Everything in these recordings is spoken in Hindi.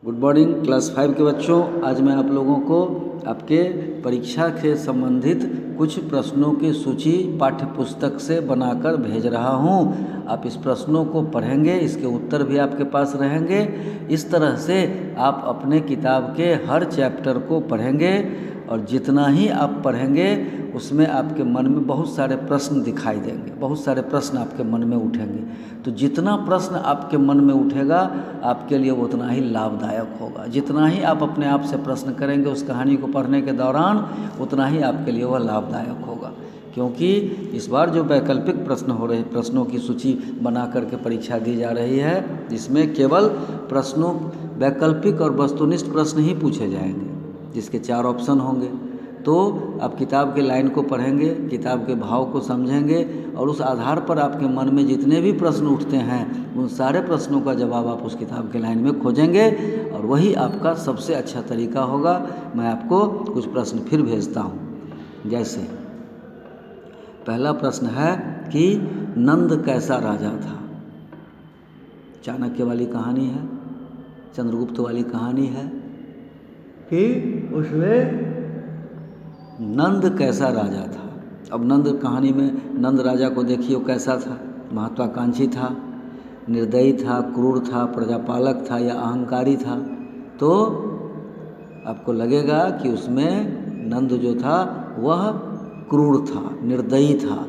गुड मॉर्निंग क्लास 5 के बच्चों। आज मैं आप लोगों को आपके परीक्षा के संबंधित कुछ प्रश्नों की सूची पाठ्य पुस्तक से बनाकर भेज रहा हूं। आप इस प्रश्नों को पढ़ेंगे, इसके उत्तर भी आपके पास रहेंगे। इस तरह से आप अपने किताब के हर चैप्टर को पढ़ेंगे और जितना ही आप पढ़ेंगे उसमें आपके मन में बहुत सारे प्रश्न दिखाई देंगे, बहुत सारे प्रश्न आपके मन में उठेंगे। तो जितना प्रश्न आपके मन में उठेगा आपके लिए उतना ही लाभदायक होगा। जितना ही आप अपने आप से प्रश्न करेंगे उस कहानी को पढ़ने के दौरान उतना ही आपके लिए वह लाभदायक होगा। क्योंकि इस बार जो वैकल्पिक प्रश्न हो रहे, प्रश्नों की सूची बना करके परीक्षा दी जा रही है, जिसमें केवल प्रश्नों वैकल्पिक और वस्तुनिष्ठ प्रश्न ही पूछे जाएंगे, जिसके 4 ऑप्शन होंगे। तो आप किताब के लाइन को पढ़ेंगे, किताब के भाव को समझेंगे और उस आधार पर आपके मन में जितने भी प्रश्न उठते हैं उन सारे प्रश्नों का जवाब आप उस किताब के लाइन में खोजेंगे और वही आपका सबसे अच्छा तरीका होगा। मैं आपको कुछ प्रश्न फिर भेजता हूँ। जैसे पहला प्रश्न है कि नंद कैसा राजा था। चाणक्य वाली कहानी है, चंद्रगुप्त वाली कहानी है कि उसमें नंद कैसा राजा था। अब नंद कहानी में नंद राजा को देखिए, वो कैसा था। महत्वाकांक्षी था, निर्दयी था, क्रूर था, प्रजापालक था या अहंकारी था। तो आपको लगेगा कि उसमें नंद जो था वह क्रूर था, निर्दयी था,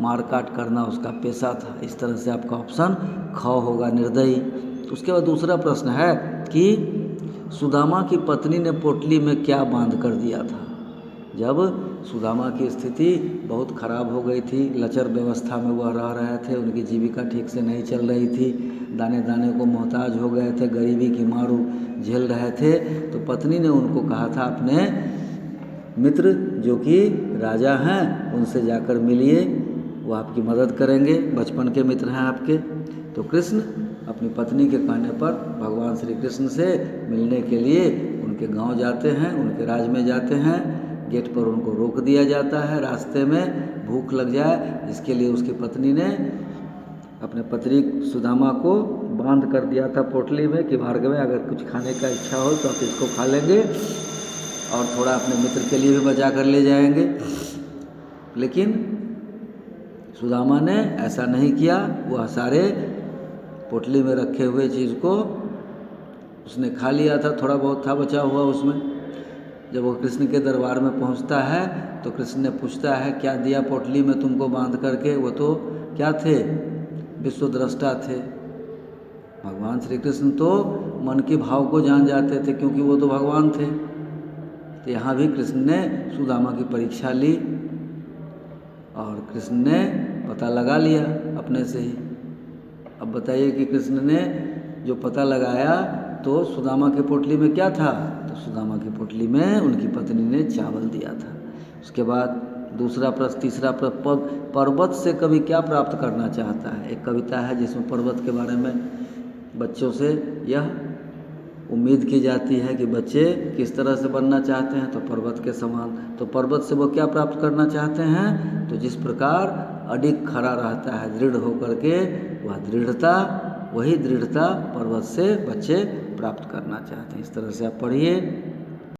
मारकाट करना उसका पेशा था। इस तरह से आपका ऑप्शन ख होगा, निर्दयी। उसके बाद दूसरा प्रश्न है कि सुदामा की पत्नी ने पोटली में क्या बांध कर दिया था। जब सुदामा की स्थिति बहुत खराब हो गई थी, लचर व्यवस्था में वह रह रहे थे, उनकी जीविका ठीक से नहीं चल रही थी, दाने दाने को मोहताज हो गए थे, गरीबी की मारू झेल रहे थे, तो पत्नी ने उनको कहा था अपने मित्र जो कि राजा हैं उनसे जाकर मिलिए, वो आपकी मदद करेंगे, बचपन के मित्र हैं आपके। तो कृष्ण अपनी पत्नी के कहने पर भगवान श्री कृष्ण से मिलने के लिए उनके गांव जाते हैं, उनके राज में जाते हैं। गेट पर उनको रोक दिया जाता है, रास्ते में भूख लग जाए, इसके लिए उसकी पत्नी ने अपने पत्री सुदामा को बांध कर दिया था पोटली में कि भार्गव में अगर कुछ खाने का इच्छा हो तो आप इसको खा लेंगे और थोड़ा अपने मित्र के लिए भी बचा कर ले जाएंगे। लेकिन सुदामा ने ऐसा नहीं किया। वह सारे पोटली में रखे हुए चीज़ को उसने खा लिया था, थोड़ा बहुत था बचा हुआ उसमें। जब वो कृष्ण के दरबार में पहुंचता है तो कृष्ण ने पूछता है क्या दिया पोटली में तुमको बांध करके। वो तो क्या थे, विश्वद्रष्टा थे। भगवान श्री कृष्ण तो मन के भाव को जान जाते थे क्योंकि वो तो भगवान थे। तो यहाँ भी कृष्ण ने सुदामा की परीक्षा ली और कृष्ण ने पता लगा लिया अपने से ही। अब बताइए कि कृष्ण ने जो पता लगाया तो सुदामा के पोटली में क्या था, तो सुदामा की पोटली में उनकी पत्नी ने चावल दिया था। उसके बाद दूसरा प्रश्न, तीसरा प्रश्न, पर्वत से कवि क्या प्राप्त करना चाहता है। एक कविता है जिसमें पर्वत के बारे में बच्चों से यह उम्मीद की जाती है कि बच्चे किस तरह से बनना चाहते हैं, तो पर्वत के समान। तो पर्वत से वो क्या प्राप्त करना चाहते हैं, तो जिस प्रकार अडिग खड़ा रहता है दृढ़ होकर के, वह दृढ़ता, वही दृढ़ता पर्वत से बच्चे प्राप्त करना चाहते हैं। इस तरह से आप पढ़िए।